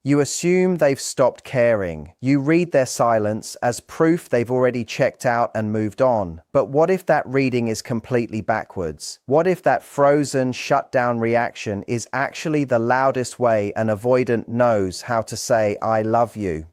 You assume they've stopped caring. You read their silence as proof they've already checked out and moved on. But what if that reading is completely backwards? What if that frozen, shut down reaction is actually the loudest way an avoidant knows how to say, "I love you"?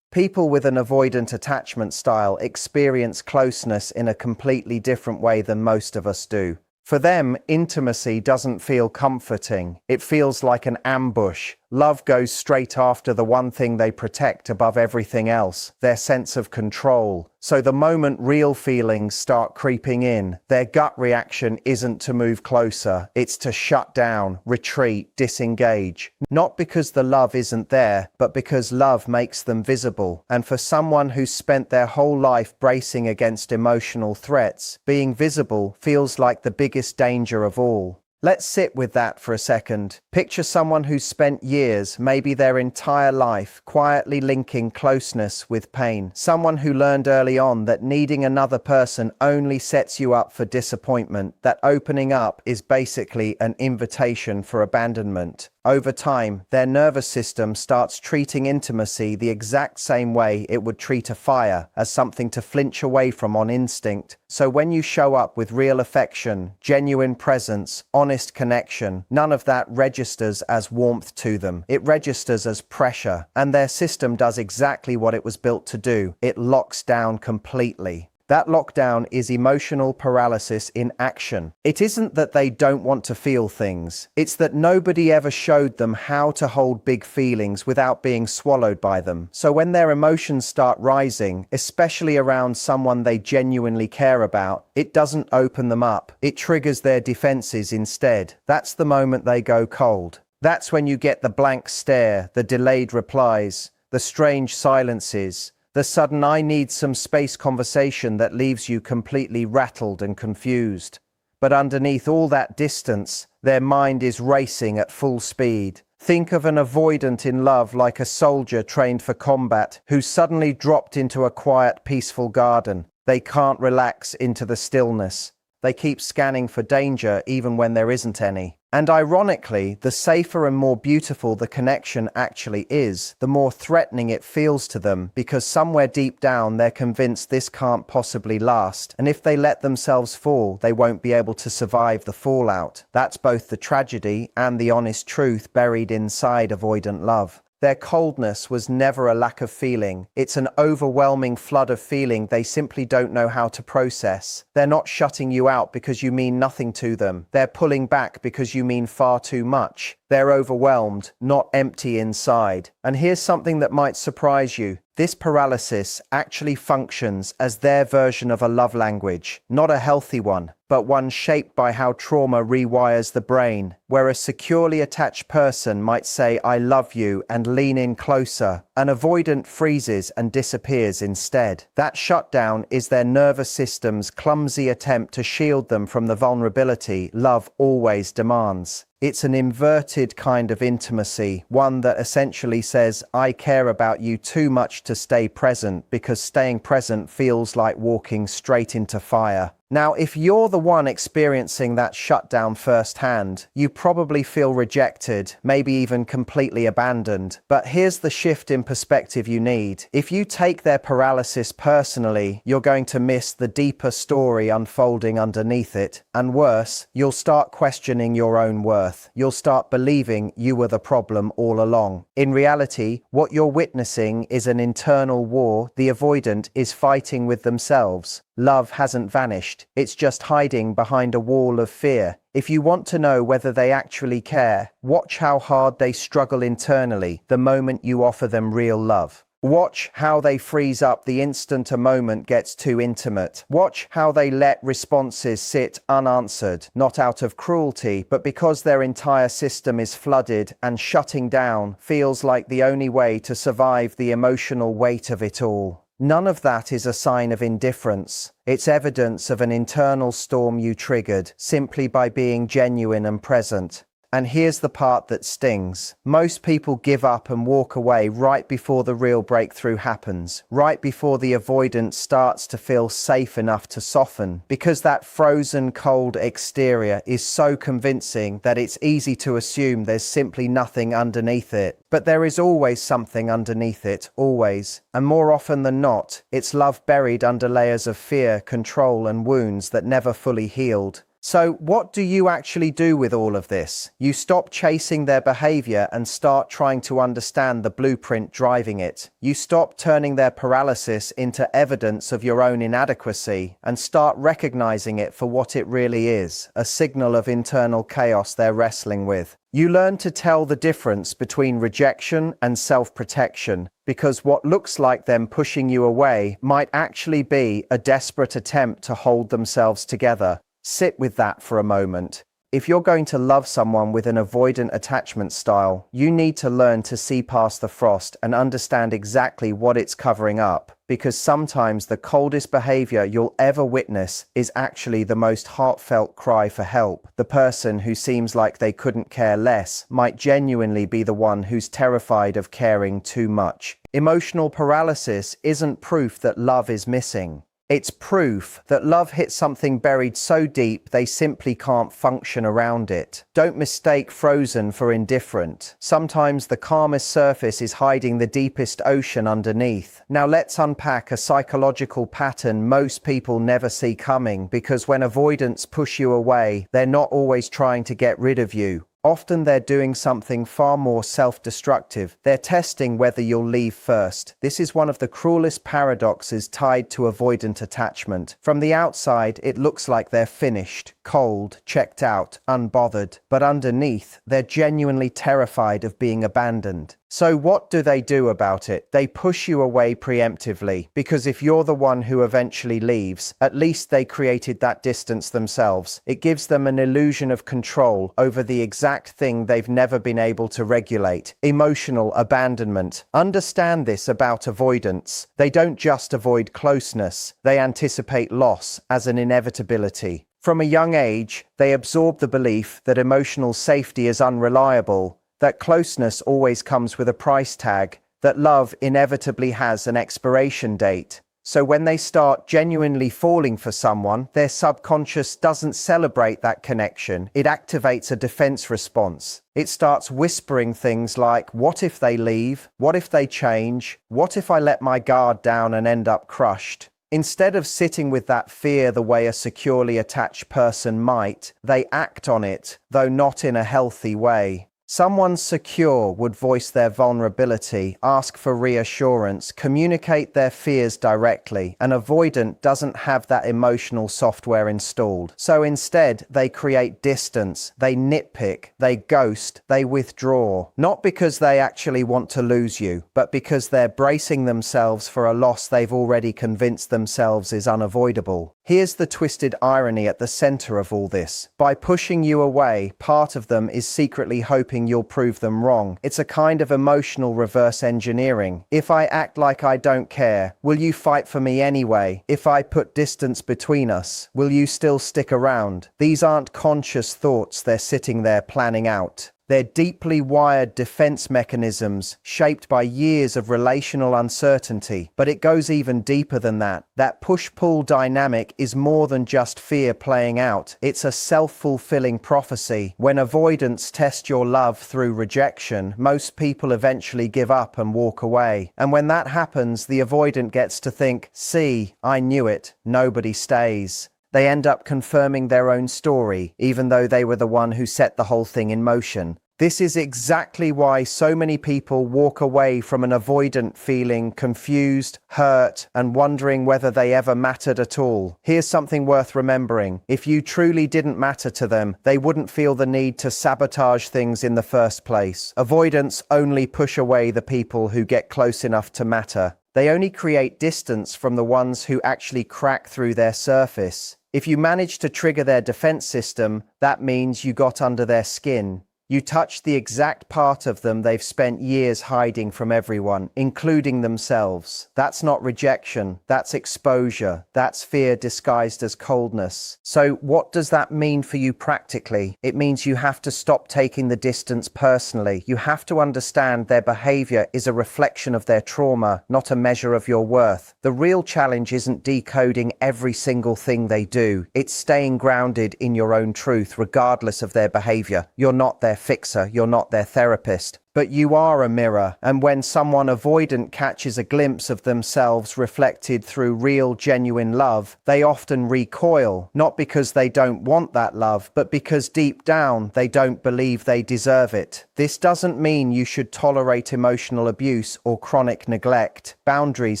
People with an avoidant attachment style experience closeness in a completely different way than most of us do. For them, intimacy doesn't feel comforting. It feels like an ambush. Love goes straight after the one thing they protect above everything else, their sense of control. So the moment real feelings start creeping in, their gut reaction isn't to move closer, it's to shut down, retreat, disengage. Not because the love isn't there, but because love makes them visible. And for someone who's spent their whole life bracing against emotional threats, being visible feels like the biggest danger of all. Let's sit with that for a second. Picture someone who's spent years, maybe their entire life, quietly linking closeness with pain. Someone who learned early on that needing another person only sets you up for disappointment, that opening up is basically an invitation for abandonment. Over time, their nervous system starts treating intimacy the exact same way it would treat a fire, as something to flinch away from on instinct. So when you show up with real affection, genuine presence, honest connection, none of that registers as warmth to them. It registers as pressure, and their system does exactly what it was built to do. It locks down completely. That lockdown is emotional paralysis in action. It isn't that they don't want to feel things. It's that nobody ever showed them how to hold big feelings without being swallowed by them. So when their emotions start rising, especially around someone they genuinely care about, it doesn't open them up. It triggers their defenses instead. That's the moment they go cold. That's when you get the blank stare, the delayed replies, the strange silences, the sudden "I need some space" conversation that leaves you completely rattled and confused. But underneath all that distance, their mind is racing at full speed. Think of an avoidant in love like a soldier trained for combat who's suddenly dropped into a quiet, peaceful garden. They can't relax into the stillness. They keep scanning for danger even when there isn't any. And ironically, the safer and more beautiful the connection actually is, the more threatening it feels to them, because somewhere deep down they're convinced this can't possibly last, and if they let themselves fall, they won't be able to survive the fallout. That's both the tragedy and the honest truth buried inside avoidant love. Their coldness was never a lack of feeling. It's an overwhelming flood of feeling they simply don't know how to process. They're not shutting you out because you mean nothing to them. They're pulling back because you mean far too much. They're overwhelmed, not empty inside. And here's something that might surprise you. This paralysis actually functions as their version of a love language, not a healthy one, but one shaped by how trauma rewires the brain, where a securely attached person might say "I love you" and lean in closer. An avoidant freezes and disappears instead. That shutdown is their nervous system's clumsy attempt to shield them from the vulnerability love always demands. It's an inverted kind of intimacy, one that essentially says, "I care about you too much to stay present," because staying present feels like walking straight into fire. Now, if you're the one experiencing that shutdown firsthand, you probably feel rejected, maybe even completely abandoned. But here's the shift in perspective you need. If you take their paralysis personally, you're going to miss the deeper story unfolding underneath it. And worse, you'll start questioning your own worth. You'll start believing you were the problem all along. In reality, what you're witnessing is an internal war the avoidant is fighting with themselves. Love hasn't vanished, it's just hiding behind a wall of fear. If you want to know whether they actually care, watch how hard they struggle internally the moment you offer them real love. Watch how they freeze up the instant a moment gets too intimate. Watch how they let responses sit unanswered, not out of cruelty, but because their entire system is flooded and shutting down feels like the only way to survive the emotional weight of it all. None of that is a sign of indifference. It's evidence of an internal storm you triggered simply by being genuine and present. And here's the part that stings. Most people give up and walk away right before the real breakthrough happens, right before the avoidance starts to feel safe enough to soften, because that frozen, cold exterior is so convincing that it's easy to assume there's simply nothing underneath it. But there is always something underneath it, always. And more often than not, it's love buried under layers of fear, control, and wounds that never fully healed. So what do you actually do with all of this? You stop chasing their behavior and start trying to understand the blueprint driving it. You stop turning their paralysis into evidence of your own inadequacy and start recognizing it for what it really is, a signal of internal chaos they're wrestling with. You learn to tell the difference between rejection and self-protection, because what looks like them pushing you away might actually be a desperate attempt to hold themselves together. Sit with that for a moment. If you're going to love someone with an avoidant attachment style, you need to learn to see past the frost and understand exactly what it's covering up, because sometimes the coldest behavior you'll ever witness is actually the most heartfelt cry for help. The person who seems like they couldn't care less might genuinely be the one who's terrified of caring too much. Emotional paralysis isn't proof that love is missing. It's proof that love hit something buried so deep they simply can't function around it. Don't mistake frozen for indifferent. Sometimes the calmest surface is hiding the deepest ocean underneath. Now let's unpack a psychological pattern most people never see coming, because when avoidants push you away, they're not always trying to get rid of you. Often they're doing something far more self-destructive. They're testing whether you'll leave first. This is one of the cruelest paradoxes tied to avoidant attachment. From the outside, it looks like they're finished, cold, checked out, unbothered. But underneath, they're genuinely terrified of being abandoned. So what do they do about it? They push you away preemptively, because if you're the one who eventually leaves, at least they created that distance themselves. It gives them an illusion of control over the exact thing they've never been able to regulate: emotional abandonment. Understand this about avoidants. They don't just avoid closeness, they anticipate loss as an inevitability. From a young age, they absorb the belief that emotional safety is unreliable, that closeness always comes with a price tag, that love inevitably has an expiration date. So when they start genuinely falling for someone, their subconscious doesn't celebrate that connection. It activates a defense response. It starts whispering things like, what if they leave? What if they change? What if I let my guard down and end up crushed? Instead of sitting with that fear the way a securely attached person might, they act on it, though not in a healthy way. Someone secure would voice their vulnerability, ask for reassurance, communicate their fears directly. An avoidant doesn't have that emotional software installed. So instead, they create distance, they nitpick, they ghost, they withdraw. Not because they actually want to lose you, but because they're bracing themselves for a loss they've already convinced themselves is unavoidable. Here's the twisted irony at the center of all this. By pushing you away, part of them is secretly hoping you'll prove them wrong. It's a kind of emotional reverse engineering. If I act like I don't care, will you fight for me anyway? If I put distance between us, will you still stick around? These aren't conscious thoughts they're sitting there planning out. They're deeply wired defense mechanisms shaped by years of relational uncertainty. But it goes even deeper than that. That push-pull dynamic is more than just fear playing out. It's a self-fulfilling prophecy. When avoidants test your love through rejection, most people eventually give up and walk away. And when that happens, the avoidant gets to think, see, I knew it, nobody stays. They end up confirming their own story, even though they were the one who set the whole thing in motion. This is exactly why so many people walk away from an avoidant feeling confused, hurt, and wondering whether they ever mattered at all. Here's something worth remembering. If you truly didn't matter to them, they wouldn't feel the need to sabotage things in the first place. Avoidants only push away the people who get close enough to matter. They only create distance from the ones who actually crack through their surface. If you manage to trigger their defense system, that means you got under their skin. You touch the exact part of them they've spent years hiding from everyone, including themselves. That's not rejection, that's exposure, that's fear disguised as coldness. So what does that mean for you practically? It means you have to stop taking the distance personally. You have to understand their behavior is a reflection of their trauma, not a measure of your worth. The real challenge isn't decoding every single thing they do. It's staying grounded in your own truth, regardless of their behavior. You're not their fixer, you're not their therapist. But you are a mirror, and when someone avoidant catches a glimpse of themselves reflected through real, genuine love, they often recoil, not because they don't want that love, but because deep down they don't believe they deserve it. This doesn't mean you should tolerate emotional abuse or chronic neglect. Boundaries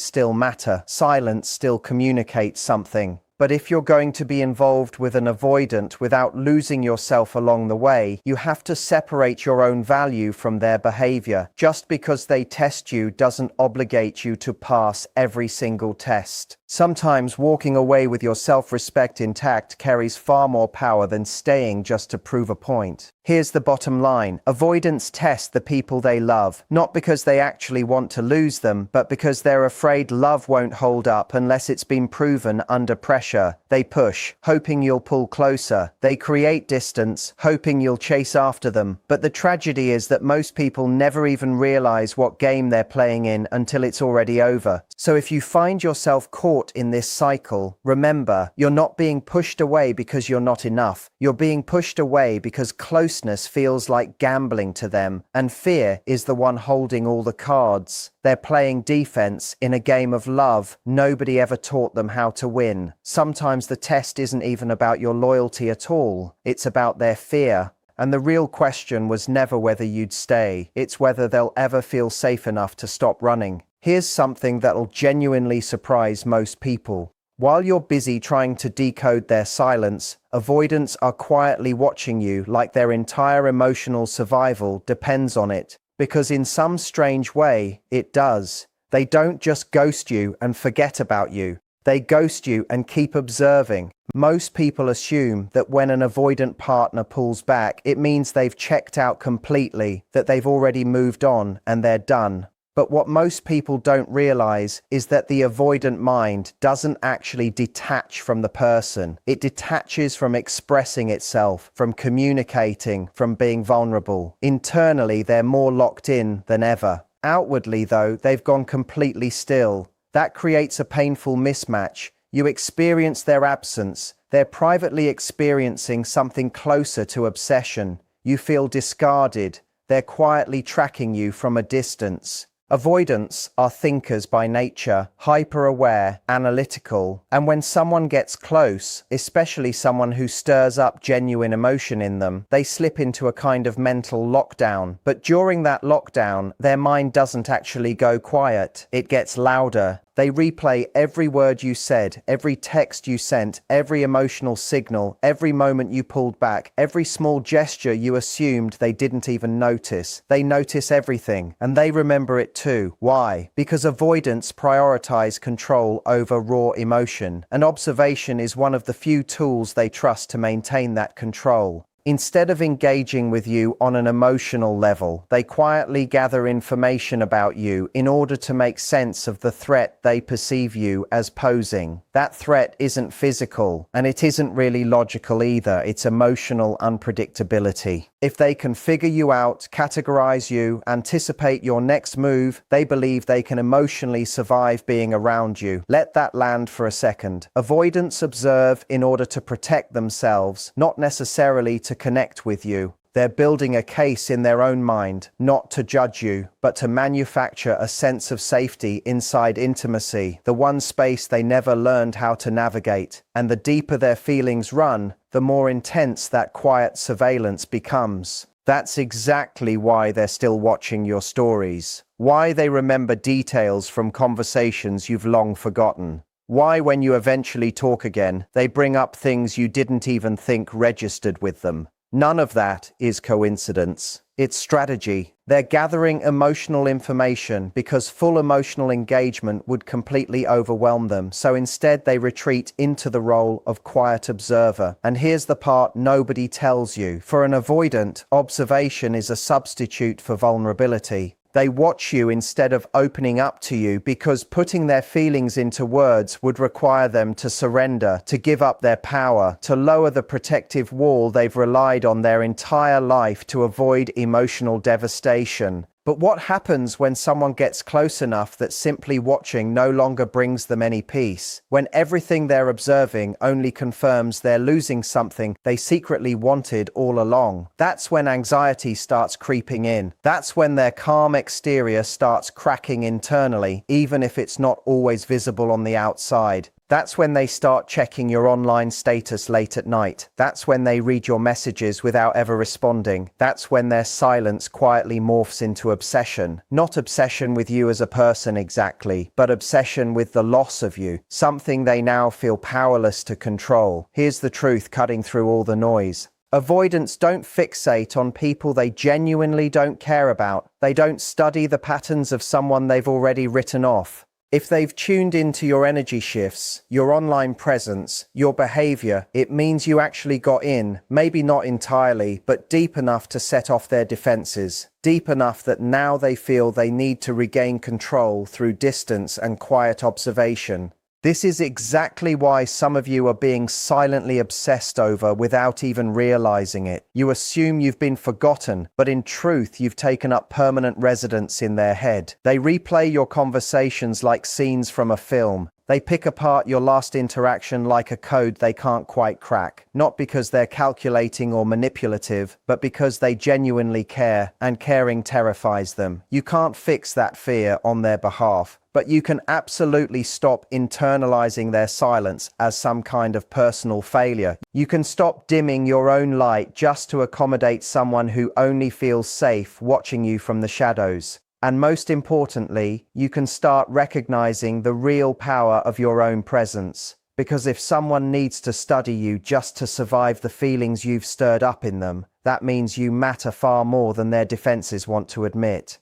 still matter. Silence still communicates something. But if you're going to be involved with an avoidant without losing yourself along the way, you have to separate your own value from their behavior. Just because they test you doesn't obligate you to pass every single test. Sometimes walking away with your self-respect intact carries far more power than staying just to prove a point. Here's the bottom line. Avoidants test the people they love, not because they actually want to lose them, but because they're afraid love won't hold up unless it's been proven under pressure. They push, hoping you'll pull closer. They create distance, hoping you'll chase after them. But the tragedy is that most people never even realize what game they're playing in until it's already over. So if you find yourself caught in this cycle, remember, you're not being pushed away because you're not enough. You're being pushed away because closeness feels like gambling to them, and fear is the one holding all the cards. They're playing defense in a game of love nobody ever taught them how to win. Sometimes the test isn't even about your loyalty at all. It's about their fear. And the real question was never whether you'd stay. It's whether they'll ever feel safe enough to stop running. Here's something that'll genuinely surprise most people. While you're busy trying to decode their silence, avoidants are quietly watching you like their entire emotional survival depends on it. Because in some strange way, it does. They don't just ghost you and forget about you. They ghost you and keep observing. Most people assume that when an avoidant partner pulls back, it means they've checked out completely, that they've already moved on and they're done. But what most people don't realize is that the avoidant mind doesn't actually detach from the person. It detaches from expressing itself, from communicating, from being vulnerable. Internally, they're more locked in than ever. Outwardly, though, they've gone completely still. That creates a painful mismatch. You experience their absence. They're privately experiencing something closer to obsession. You feel discarded. They're quietly tracking you from a distance. Avoidants are thinkers by nature, hyper-aware, analytical, and when someone gets close, especially someone who stirs up genuine emotion in them, they slip into a kind of mental lockdown. But during that lockdown, their mind doesn't actually go quiet. It gets louder. They replay every word you said, every text you sent, every emotional signal, every moment you pulled back, every small gesture you assumed they didn't even notice. They notice everything, and they remember it too. Why? Because avoidants prioritize control over raw emotion, and observation is one of the few tools they trust to maintain that control. Instead of engaging with you on an emotional level, they quietly gather information about you in order to make sense of the threat they perceive you as posing. That threat isn't physical, and it isn't really logical either. It's emotional unpredictability. If they can figure you out, categorize you, anticipate your next move, they believe they can emotionally survive being around you. Let that land for a second. Avoidants observe in order to protect themselves, not necessarily to connect with you. They're building a case in their own mind, not to judge you, but to manufacture a sense of safety inside intimacy, the one space they never learned how to navigate. And the deeper their feelings run, the more intense that quiet surveillance becomes. That's exactly why they're still watching your stories. Why they remember details from conversations you've long forgotten. Why, when you eventually talk again, they bring up things you didn't even think registered with them. None of that is coincidence. It's strategy. They're gathering emotional information because full emotional engagement would completely overwhelm them, so instead they retreat into the role of quiet observer. And here's the part nobody tells you. For an avoidant, observation is a substitute for vulnerability. They watch you instead of opening up to you because putting their feelings into words would require them to surrender, to give up their power, to lower the protective wall they've relied on their entire life to avoid emotional devastation. But what happens when someone gets close enough that simply watching no longer brings them any peace? When everything they're observing only confirms they're losing something they secretly wanted all along? That's when anxiety starts creeping in. That's when their calm exterior starts cracking internally, even if it's not always visible on the outside. That's when they start checking your online status late at night. That's when they read your messages without ever responding. That's when their silence quietly morphs into obsession. Not obsession with you as a person exactly, but obsession with the loss of you, something they now feel powerless to control. Here's the truth cutting through all the noise. Avoidants don't fixate on people they genuinely don't care about. They don't study the patterns of someone they've already written off. If they've tuned into your energy shifts, your online presence, your behavior, it means you actually got in, maybe not entirely, but deep enough to set off their defenses. Deep enough that now they feel they need to regain control through distance and quiet observation. This is exactly why some of you are being silently obsessed over without even realizing it. You assume you've been forgotten, but in truth you've taken up permanent residence in their head. They replay your conversations like scenes from a film. They pick apart your last interaction like a code they can't quite crack. Not because they're calculating or manipulative, but because they genuinely care, and caring terrifies them. You can't fix that fear on their behalf, but you can absolutely stop internalizing their silence as some kind of personal failure. You can stop dimming your own light just to accommodate someone who only feels safe watching you from the shadows. And most importantly, you can start recognizing the real power of your own presence. Because if someone needs to study you just to survive the feelings you've stirred up in them, that means you matter far more than their defenses want to admit.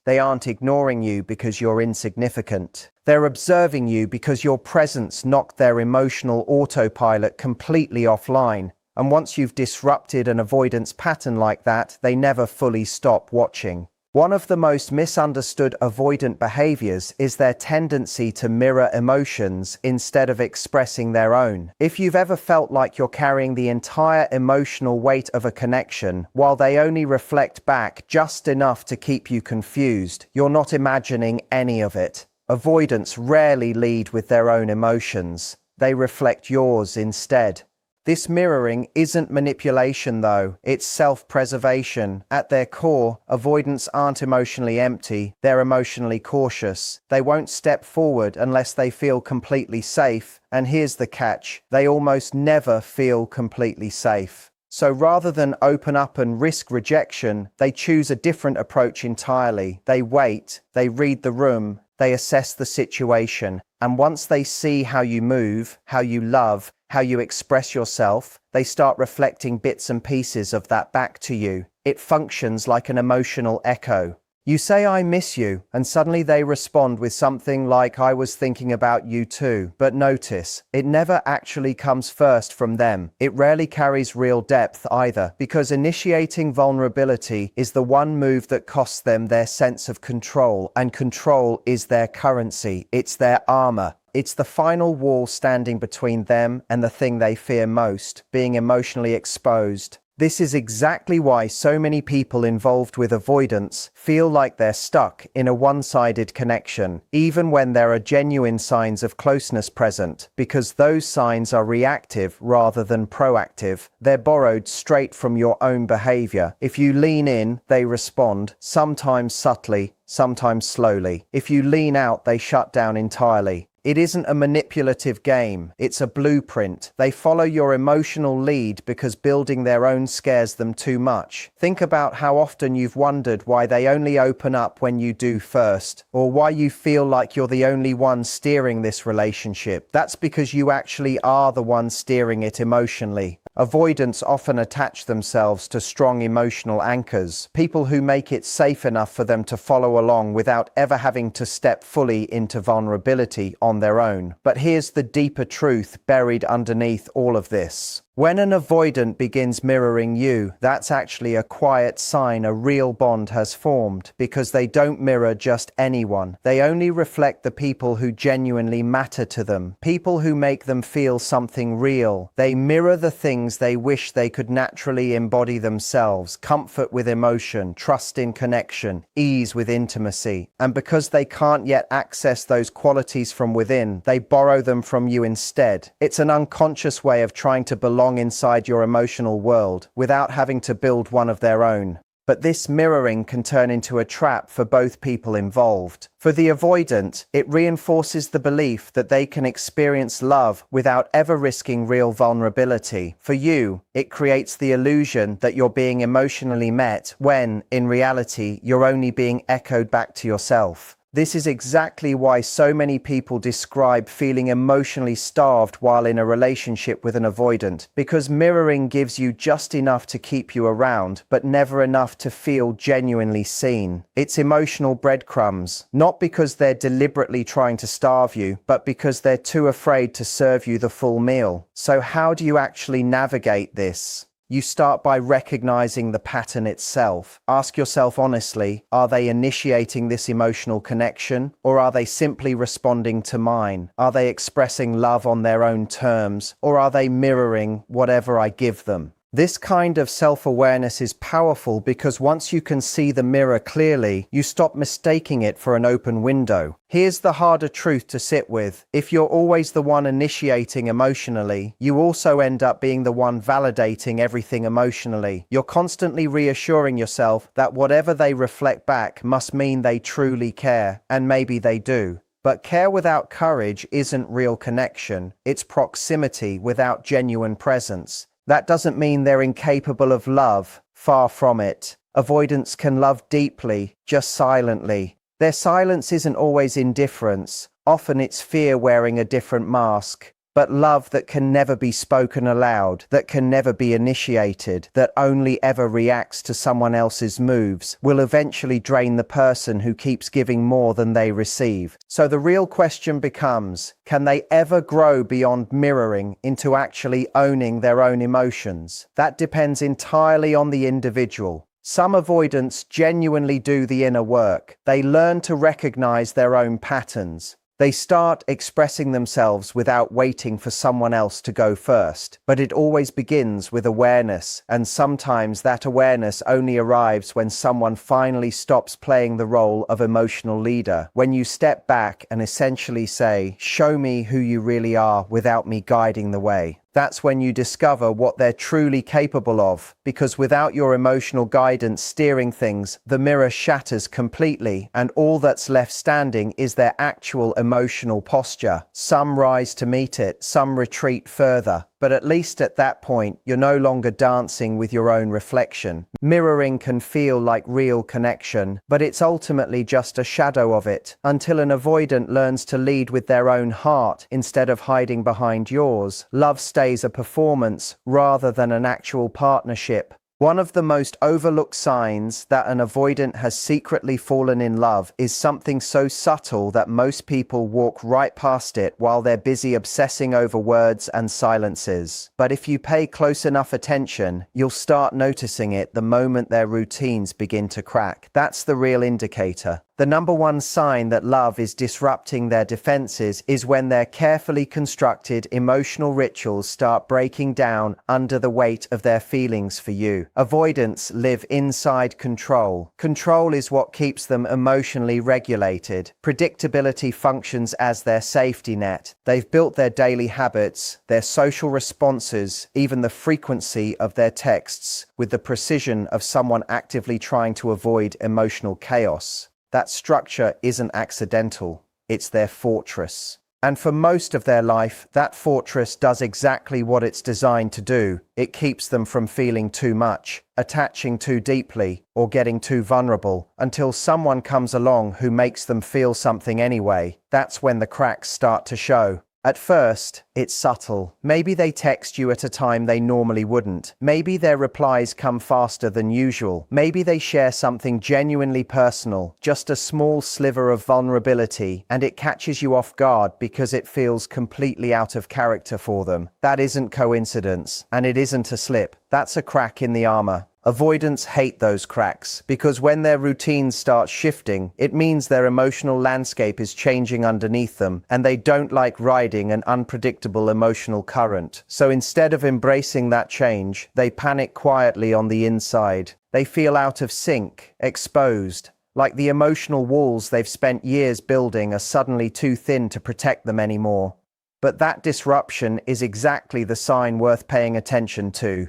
They aren't ignoring you because you're insignificant. They're observing you because your presence knocked their emotional autopilot completely offline. And once you've disrupted an avoidance pattern like that, they never fully stop watching. One of the most misunderstood avoidant behaviors is their tendency to mirror emotions instead of expressing their own. If you've ever felt like you're carrying the entire emotional weight of a connection, while they only reflect back just enough to keep you confused, you're not imagining any of it. Avoidants rarely lead with their own emotions. They reflect yours instead. This mirroring isn't manipulation though, it's self-preservation. At their core, avoidants aren't emotionally empty, they're emotionally cautious. They won't step forward unless they feel completely safe, and here's the catch, they almost never feel completely safe. So rather than open up and risk rejection, they choose a different approach entirely. They wait, they read the room, they assess the situation, and once they see how you move, how you love, how you express yourself, they start reflecting bits and pieces of that back to you. It functions like an emotional echo. You say, "I miss you," and suddenly they respond with something like, "I was thinking about you too." But notice, it never actually comes first from them. It rarely carries real depth either, because initiating vulnerability is the one move that costs them their sense of control, and control is their currency. It's their armor. It's the final wall standing between them and the thing they fear most, being emotionally exposed. This is exactly why so many people involved with avoidance feel like they're stuck in a one-sided connection, even when there are genuine signs of closeness present, because those signs are reactive rather than proactive. They're borrowed straight from your own behavior. If you lean in, they respond, sometimes subtly, sometimes slowly. If you lean out, they shut down entirely. It isn't a manipulative game, it's a blueprint. They follow your emotional lead because building their own scares them too much. Think about how often you've wondered why they only open up when you do first, or why you feel like you're the only one steering this relationship. That's because you actually are the one steering it emotionally. Avoidants often attach themselves to strong emotional anchors, people who make it safe enough for them to follow along without ever having to step fully into vulnerability on their own. But here's the deeper truth buried underneath all of this. When an avoidant begins mirroring you, that's actually a quiet sign a real bond has formed, because they don't mirror just anyone. They only reflect the people who genuinely matter to them, people who make them feel something real. They mirror the things they wish they could naturally embody themselves: comfort with emotion, trust in connection, ease with intimacy. And because they can't yet access those qualities from within, they borrow them from you instead. It's an unconscious way of trying to belong inside your emotional world without having to build one of their own. But this mirroring can turn into a trap for both people involved. For the avoidant, it reinforces the belief that they can experience love without ever risking real vulnerability. For you, it creates the illusion that you're being emotionally met when, in reality, you're only being echoed back to yourself. This is exactly why so many people describe feeling emotionally starved while in a relationship with an avoidant, because mirroring gives you just enough to keep you around, but never enough to feel genuinely seen. It's emotional breadcrumbs, not because they're deliberately trying to starve you, but because they're too afraid to serve you the full meal. So how do you actually navigate this? You start by recognizing the pattern itself. Ask yourself honestly, are they initiating this emotional connection, or are they simply responding to mine? Are they expressing love on their own terms, or are they mirroring whatever I give them? This kind of self-awareness is powerful because once you can see the mirror clearly, you stop mistaking it for an open window. Here's the harder truth to sit with. If you're always the one initiating emotionally, you also end up being the one validating everything emotionally. You're constantly reassuring yourself that whatever they reflect back must mean they truly care, and maybe they do. But care without courage isn't real connection. It's proximity without genuine presence. That doesn't mean they're incapable of love. Far from it. Avoidants can love deeply, just silently. Their silence isn't always indifference. Often it's fear wearing a different mask. But love that can never be spoken aloud, that can never be initiated, that only ever reacts to someone else's moves, will eventually drain the person who keeps giving more than they receive. So the real question becomes, can they ever grow beyond mirroring into actually owning their own emotions? That depends entirely on the individual. Some avoidants genuinely do the inner work. They learn to recognize their own patterns. They start expressing themselves without waiting for someone else to go first. But it always begins with awareness, and sometimes that awareness only arrives when someone finally stops playing the role of emotional leader. When you step back and essentially say, "Show me who you really are without me guiding the way." That's when you discover what they're truly capable of, because without your emotional guidance steering things, the mirror shatters completely, and all that's left standing is their actual emotional posture. Some rise to meet it, some retreat further. But at least at that point, you're no longer dancing with your own reflection. Mirroring can feel like real connection, but it's ultimately just a shadow of it, until an avoidant learns to lead with their own heart instead of hiding behind yours. Love stays a performance rather than an actual partnership. One of the most overlooked signs that an avoidant has secretly fallen in love is something so subtle that most people walk right past it while they're busy obsessing over words and silences. But if you pay close enough attention, you'll start noticing it the moment their routines begin to crack. That's the real indicator. The number one sign that love is disrupting their defenses is when their carefully constructed emotional rituals start breaking down under the weight of their feelings for you. Avoidants live inside control. Control is what keeps them emotionally regulated. Predictability functions as their safety net. They've built their daily habits, their social responses, even the frequency of their texts, with the precision of someone actively trying to avoid emotional chaos. That structure isn't accidental, it's their fortress. And for most of their life, that fortress does exactly what it's designed to do. It keeps them from feeling too much, attaching too deeply, or getting too vulnerable, until someone comes along who makes them feel something anyway. That's when the cracks start to show. At first, it's subtle. Maybe they text you at a time they normally wouldn't. Maybe their replies come faster than usual. Maybe they share something genuinely personal, just a small sliver of vulnerability, and it catches you off guard because it feels completely out of character for them. That isn't coincidence, and it isn't a slip. That's a crack in the armor. Avoidants hate those cracks because when their routines start shifting, it means their emotional landscape is changing underneath them, and they don't like riding an unpredictable emotional current. So instead of embracing that change, they panic quietly on the inside. They feel out of sync, exposed, like the emotional walls they've spent years building are suddenly too thin to protect them anymore. But that disruption is exactly the sign worth paying attention to.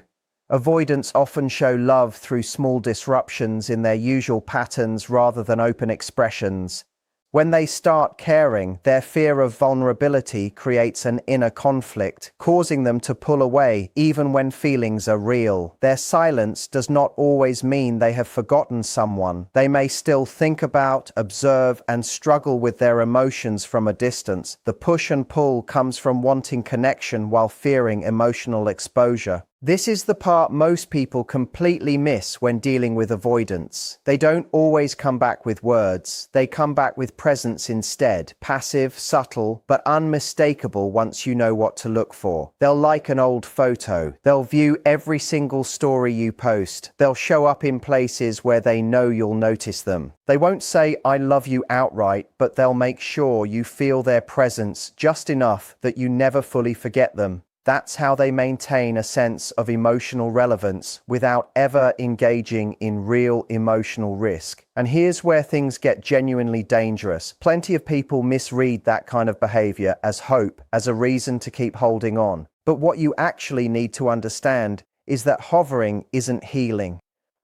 Avoidants often show love through small disruptions in their usual patterns rather than open expressions. When they start caring, their fear of vulnerability creates an inner conflict, causing them to pull away even when feelings are real. Their silence does not always mean they have forgotten someone. They may still think about, observe, and struggle with their emotions from a distance. The push and pull comes from wanting connection while fearing emotional exposure. This is the part most people completely miss when dealing with avoidance. They don't always come back with words. They come back with presence instead. Passive, subtle, but unmistakable once you know what to look for. They'll like an old photo. They'll view every single story you post. They'll show up in places where they know you'll notice them. They won't say, "I love you" outright, but they'll make sure you feel their presence just enough that you never fully forget them. That's how they maintain a sense of emotional relevance without ever engaging in real emotional risk. And here's where things get genuinely dangerous. Plenty of people misread that kind of behavior as hope, as a reason to keep holding on. But what you actually need to understand is that hovering isn't healing.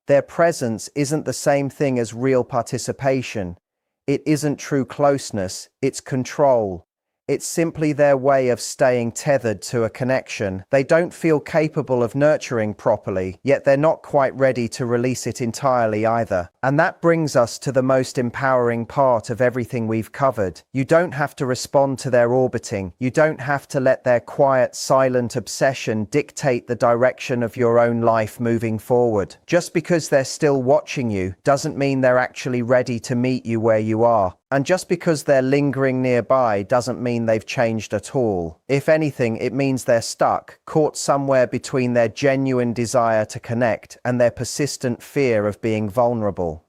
Their presence isn't the same thing as real participation. It isn't true closeness, it's control. It's simply their way of staying tethered to a connection. They don't feel capable of nurturing properly, yet they're not quite ready to release it entirely either. And that brings us to the most empowering part of everything we've covered. You don't have to respond to their orbiting. You don't have to let their quiet, silent obsession dictate the direction of your own life moving forward. Just because they're still watching you doesn't mean they're actually ready to meet you where you are. And just because they're lingering nearby doesn't mean they've changed at all. If anything, it means they're stuck, caught somewhere between their genuine desire to connect and their persistent fear of being vulnerable.